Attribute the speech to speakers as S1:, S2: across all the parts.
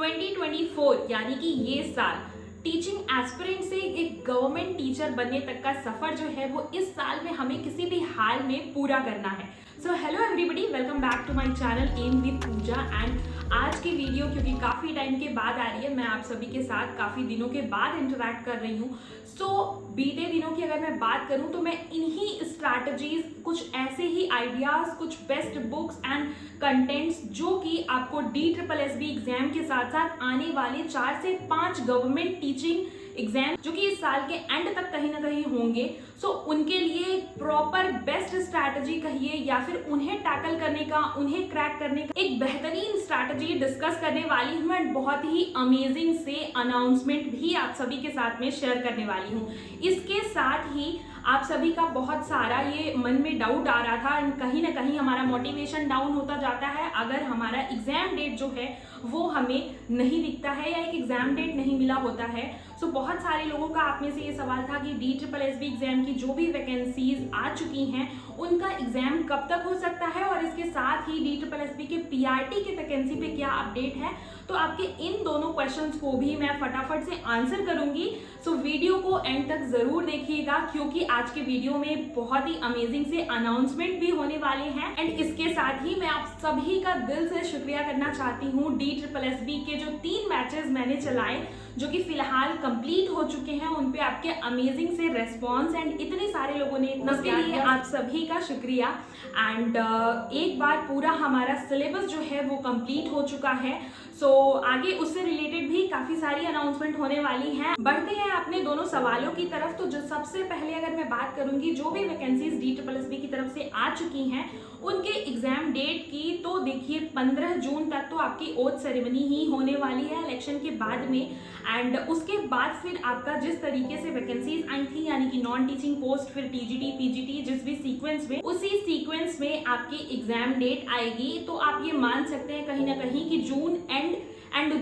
S1: 2024 यानी कि ये साल टीचिंग एस्पिरेंट से एक गवर्नमेंट टीचर बनने तक का सफर जो है वो इस साल में हमें किसी भी हाल में पूरा करना है। So hello everybody, welcome back to my channel M with Pooja. And आज की वीडियो क्योंकि काफ़ी टाइम के बाद आ रही है, मैं आप सभी के साथ काफ़ी दिनों के बाद इंटरेक्ट कर रही हूँ। सो बीते दिनों की अगर मैं बात करूँ तो मैं इन्हीं स्ट्रैटेजीज, कुछ ऐसे ही आइडियाज़, कुछ बेस्ट बुक्स एंड कंटेंट्स जो कि आपको DSSB एग्जाम के साथ साथ आने वाले 4 से 5 गवर्नमेंट टीचिंग एग्जाम जो कि इस साल के एंड तक कहीं ना कहीं होंगे, सो उनके लिए प्रॉपर बेस्ट स्ट्रैटेजी कहिए या फिर उन्हें टैकल करने का, उन्हें क्रैक करने का एक बेहतरीन स्ट्रैटेजी डिस्कस करने वाली हूँ। एंड बहुत ही अमेजिंग से अनाउंसमेंट भी आप सभी के साथ में शेयर करने वाली हूँ। इसके साथ ही आप सभी का बहुत सारा ये मन में डाउट आ रहा था एंड कहीं ना कहीं हमारा मोटिवेशन डाउन होता जाता है अगर हमारा एग्जाम डेट जो है वो हमें नहीं दिखता है या एक एग्जाम डेट नहीं मिला होता है। सो बहुत सारे लोगों का आप में से ये सवाल था कि DSSB एग्जाम की जो भी वैकेंसीज आ चुकी हैं उनका एग्जाम कब तक हो सकता है और इसके साथ ही DSSB के PRT की वैकेंसी पे क्या अपडेट है। तो आपके इन दोनों क्वेश्चंस को भी मैं फटाफट से आंसर करूंगी। सो वीडियो को एंड तक जरूर देखिएगा क्योंकि आज के वीडियो में बहुत ही अमेजिंग से अनाउंसमेंट भी होने वाले हैं। एंड इसके साथ ही मैं आप सभी का दिल से शुक्रिया करना चाहती हूँ। DSSB के जो 3 बैचेस मैंने चलाए जो कि फिलहाल कंप्लीट हो चुके हैं, उन पे आपके अमेजिंग से रेस्पॉन्स एंड इतने सारे लोगों ने उसके लिए आप सभी का शुक्रिया। एंड एक बार पूरा हमारा सिलेबस जो है वो कंप्लीट हो चुका है। सो आगे उससे रिलेटेड भी काफी सारी अनाउंसमेंट होने वाली हैं। बढ़ते हैं अपने दोनों सवालों की तरफ। तो जो सबसे पहले अगर मैं बात करूंगी जो भी वैकेंसीज DSSB की तरफ से आ चुकी हैं उनके एग्जाम डेट की, तो देखिए 15 जून तक तो आपकी ओथ सेरेमनी ही होने वाली है इलेक्शन के बाद में। एंड उसके बाद फिर आपका जिस तरीके से वैकेंसीज आई थी यानी कि नॉन टीचिंग पोस्ट, फिर TGT PGT जिस भी सीक्वेंस में, उसी सीक्वेंस में आपकी एग्जाम डेट आएगी। तो आप ये मान सकते हैं कहीं ना कहीं कि जून एंड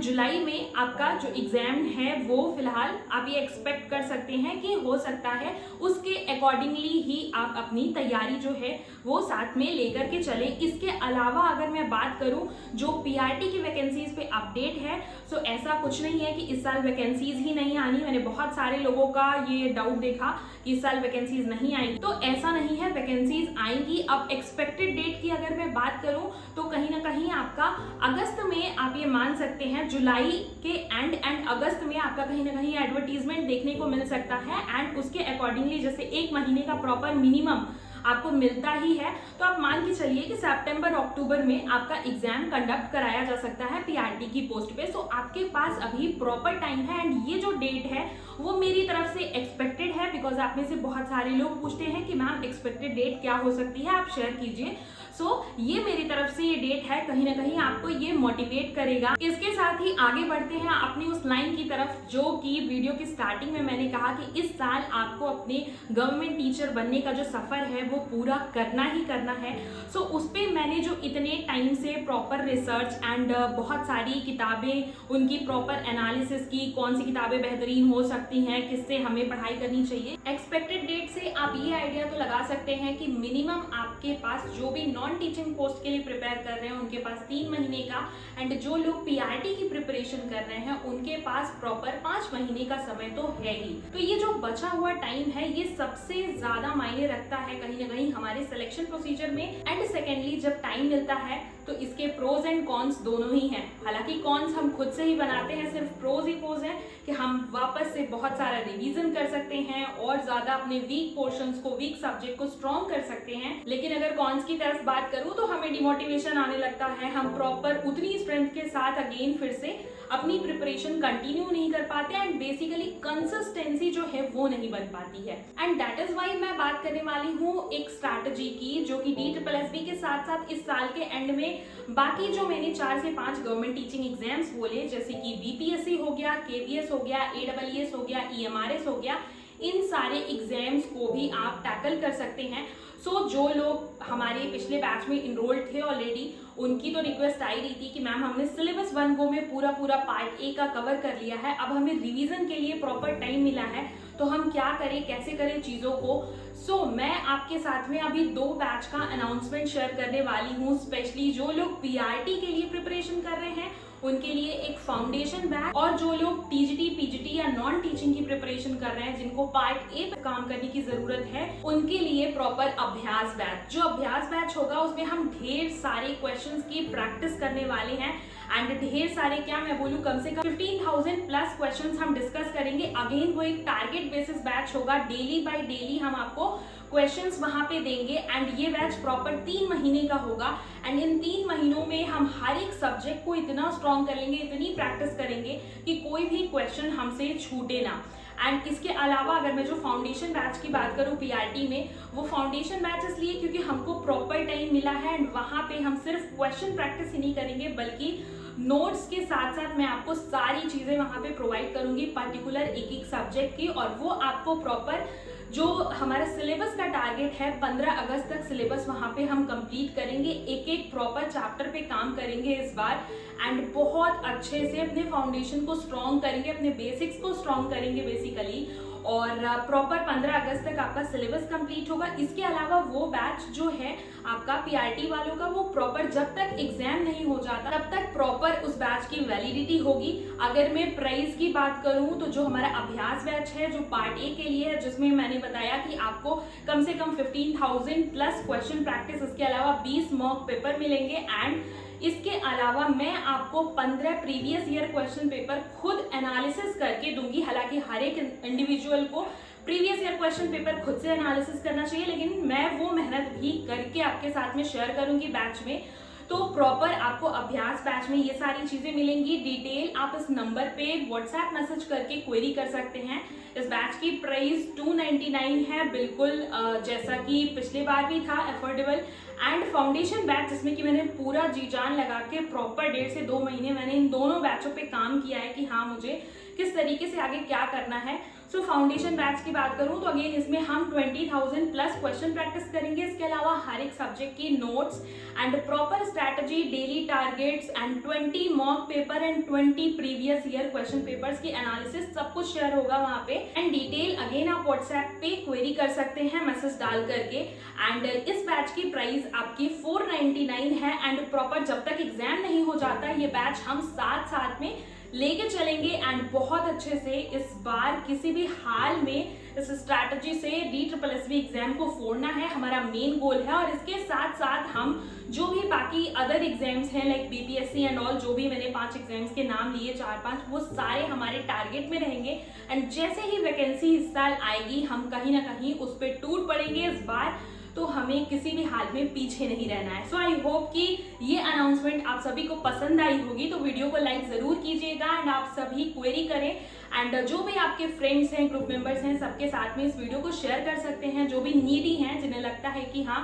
S1: जुलाई में आपका जो एग्जाम है वो फिलहाल आप ये एक्सपेक्ट कर सकते हैं कि हो सकता है। उसके अकॉर्डिंगली ही आप अपनी तैयारी जो है वो साथ में लेकर के चले। इसके अलावा अगर मैं बात करूं जो PRT की वैकेंसीज पे अपडेट है, सो ऐसा कुछ नहीं है कि इस साल वैकेंसीज ही नहीं आनी। मैंने बहुत सारे लोगों का ये डाउट देखा कि इस साल वैकेंसीज नहीं आएंगी, तो ऐसा नहीं है, वैकेंसीज आएंगी। अब एक्सपेक्टेड डेट की अगर मैं बात करूं तो कहीं ना कहीं आपका अगस्त में आप ये मान सकते हैं, जुलाई के एंड अगस्त में आपका कहीं ना कहीं एडवर्टीजमेंट देखने को मिल सकता है। एंड उसके अकॉर्डिंगली जैसे 1 महीने का प्रॉपर मिनिमम आपको मिलता ही है, तो आप मान के चलिए कि सितंबर अक्टूबर में आपका एग्जाम कंडक्ट कराया जा सकता है PRT की पोस्ट पे। सो आपके पास अभी प्रॉपर टाइम है। एंड ये जो डेट है वो मेरी तरफ से एक्सपेक्टेड है बिकॉज आप में से बहुत सारे लोग पूछते हैं कि मैम एक्सपेक्टेड डेट क्या हो सकती है, आप शेयर कीजिए। सो ये मेरी तरफ से ये डेट है, कहीं ना कहीं आपको ये मोटिवेट करेगा। इसके साथ ही आगे बढ़ते हैं अपनी उस लाइन की तरफ जो कि वीडियो की स्टार्टिंग में मैंने कहा कि इस साल आपको अपने गवर्नमेंट टीचर बनने का जो सफर है वो पूरा करना ही करना है। सो उस पर मैंने जो इतने टाइम से प्रॉपर रिसर्च एंड बहुत सारी किताबें, उनकी प्रॉपर एनालिसिस की, कौन सी किताबें बेहतरीन हो सकती हैं, किससे हमें पढ़ाई करनी चाहिए। एक्सपेक्टेड डेट से आप ये आइडिया तो लगा सकते हैं कि मिनिमम आपके पास जो भी नॉन टीचिंग पोस्ट के लिए प्रिपेयर कर रहे हैं उनके पास 3 महीने का, एंड जो लोग PRT की प्रिपरेशन कर रहे हैं उनके पास प्रॉपर 5 महीने का समय तो है ही। तो ये जो बचा हुआ टाइम है ये सबसे ज्यादा मायने रखता है कहीं ना कहीं हमारे सिलेक्शन प्रोसीजर में। एंड सेकेंडली जब टाइम मिलता है तो इसके प्रोज एंड कॉन्स दोनों ही हैं। हालांकि कॉन्स हम खुद से ही बनाते हैं, सिर्फ प्रोज ही प्रोज हैं कि हम वापस से बहुत सारा रिवीजन कर सकते हैं और ज्यादा अपने वीक पोर्शंस को, वीक सब्जेक्ट को स्ट्रॉन्ग कर सकते हैं। लेकिन अगर कॉन्स की तरफ बात करूं तो हमें डिमोटिवेशन आने लगता है, हम प्रॉपर उतनी स्ट्रेंथ के साथ अगेन फिर से अपनी प्रिपरेशन कंटिन्यू नहीं कर पाते एंड बेसिकली कंसिस्टेंसी जो है वो नहीं बन पाती है। एंड दैट इज वाई मैं बात करने वाली हूँ एक स्ट्रैटेजी की जो कि DSSB के साथ साथ इस साल के एंड में बाकी जो मैंने 4 से 5 गवर्नमेंट टीचिंग एग्जाम्स बोले जैसे कि BPSC हो गया, KVS हो गया, AEES हो गया, EMRS हो गया, इन सारे एग्जाम्स को भी आप टैकल कर सकते हैं। सो जो लोग हमारे पिछले बैच में इनरोल्ड थे ऑलरेडी उनकी तो रिक्वेस्ट आई रही थी कि मैम हमने सिलेबस 1 गो में पूरा पार्ट A का कवर कर लिया है, अब हमें रिवीजन के लिए प्रॉपर टाइम मिला है, तो हम क्या करें, कैसे करें चीज़ों को। सो मैं आपके साथ में अभी 2 बैच का अनाउंसमेंट शेयर करने वाली हूँ, स्पेशली जो लोग PRT के लिए प्रिपरेशन कर रहे हैं उनके लिए एक फाउंडेशन बैच, और जो लोग टीजीटी पीजीटी या नॉन टीचिंग की प्रिपरेशन कर रहे हैं, जिनको पार्ट ए पे काम करने की जरूरत है, उनके लिए प्रॉपर अभ्यास बैच। जो अभ्यास बैच होगा उसमें हम ढेर सारे क्वेश्चंस की प्रैक्टिस करने वाले हैं एंड ढेर सारे, क्या मैं बोलूं, कम से कम 15,000 प्लस क्वेश्चंस हम डिस्कस करेंगे। अगेन वो एक टारगेट बेसिस बैच होगा, डेली बाय डेली हम आपको क्वेश्चंस वहां पे देंगे एंड ये बैच प्रॉपर 3 महीने का होगा एंड इन 3 महीनों में हम हर एक सब्जेक्ट को इतना स्ट्रॉन्ग कर लेंगे, इतनी प्रैक्टिस करेंगे कि कोई भी क्वेश्चन हमसे छूटे ना। एंड इसके अलावा अगर मैं जो फाउंडेशन बैच की बात करूं पीआरटी में, वो फाउंडेशन बैच इसलिए क्योंकि हमको प्रॉपर टाइम मिला है एंड वहां पे हम सिर्फ क्वेश्चन प्रैक्टिस ही नहीं करेंगे बल्कि नोट्स के साथ साथ मैं आपको सारी चीजें वहां पे प्रोवाइड करूंगी पर्टिकुलर एक एक सब्जेक्ट की, और वो आपको प्रॉपर जो हमारा सिलेबस का टारगेट है 15 अगस्त तक सिलेबस वहां पे हम कंप्लीट करेंगे। एक एक प्रॉपर चैप्टर पे काम करेंगे इस बार एंड बहुत अच्छे से अपने फाउंडेशन को स्ट्रॉन्ग करेंगे, अपने बेसिक्स को स्ट्रॉन्ग करेंगे बेसिकली, और प्रॉपर 15 अगस्त तक आपका सिलेबस कंप्लीट होगा। इसके अलावा वो बैच जो है आपका पीआरटी वालों का, वो प्रॉपर जब तक एग्जाम नहीं हो जाता तब तक प्रॉपर उस बैच की वैलिडिटी होगी। अगर मैं प्राइस की बात करूं तो जो हमारा अभ्यास बैच है जो पार्ट ए के लिए है, जिसमें मैंने बताया कि आपको कम से कम 15,000 प्लस क्वेश्चन प्रैक्टिस, इसके अलावा 20 मॉक पेपर मिलेंगे एंड इसके अलावा मैं आपको 15 प्रीवियस ईयर क्वेश्चन पेपर खुद एनालिसिस करके दूंगी। हालांकि हर एक इंडिविजुअल को प्रीवियस ईयर क्वेश्चन पेपर खुद से एनालिसिस करना चाहिए, लेकिन मैं वो मेहनत भी करके आपके साथ में शेयर करूंगी बैच में। तो प्रॉपर आपको अभ्यास बैच में ये सारी चीजें मिलेंगी। डिटेल आप इस नंबर पे व्हाट्सएप मैसेज करके क्वेरी कर सकते हैं। इस बैच की प्राइस 299 है, बिल्कुल जैसा कि पिछले बार भी था, अफोर्डेबल। एंड फाउंडेशन बैच जिसमें कि मैंने पूरा जी जान लगा के प्रॉपर 1.5 से 2 महीने मैंने इन दोनों बैचों पे काम किया है कि हाँ मुझे किस तरीके से आगे क्या करना है। सो फाउंडेशन बैच की बात करूं तो अगेन इसमें हम 20,000 प्लस क्वेश्चन प्रैक्टिस करेंगे। इसके अलावा हर एक सब्जेक्ट की notes and proper strategy, daily targets and 20 mock paper and 20 previous year question papers की एनालिसिस सब कुछ शेयर होगा वहां पे। एंड डिटेल अगेन आप व्हाट्सएप पे क्वेरी कर सकते हैं मैसेज डाल करके। एंड इस बैच की प्राइस आपकी 499 है एंड प्रॉपर जब तक एग्जाम नहीं हो जाता ये बैच हम साथ साथ में लेके चलेंगे एंड बहुत अच्छे से इस बार किसी भी हाल में इस स्ट्रैटेजी से DSSB एग्जाम को फोड़ना है, हमारा मेन गोल है। और इसके साथ साथ हम जो भी बाकी अदर एग्जाम्स हैं लाइक BPSC एंड ऑल, जो भी मैंने 5 एग्जाम्स के नाम लिए 4-5, वो सारे हमारे टारगेट में रहेंगे एंड जैसे ही वैकेंसी इस साल आएगी हम कहीं ना कहीं उस पर टूट पड़ेंगे इस बार, तो हमें किसी भी हाल में पीछे नहीं रहना है। सो आई होप कि ये अनाउंसमेंट आप सभी को पसंद आई होगी, तो वीडियो को लाइक जरूर कीजिएगा एंड आप सभी क्वेरी करें एंड जो भी आपके फ्रेंड्स हैं, ग्रुप मेंबर्स हैं, सबके साथ में इस वीडियो को शेयर कर सकते हैं। जो भी नीडी हैं, जिन्हें लगता है कि हाँ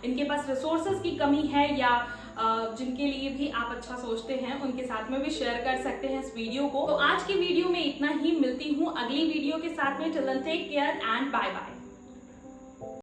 S1: इनके पास रिसोर्सेज की कमी है या जिनके लिए भी आप अच्छा सोचते हैं, उनके साथ में भी शेयर कर सकते हैं इस वीडियो को। तो आज की वीडियो में इतना ही, मिलती हूँ अगली वीडियो के साथ में। Till then take care and bye bye.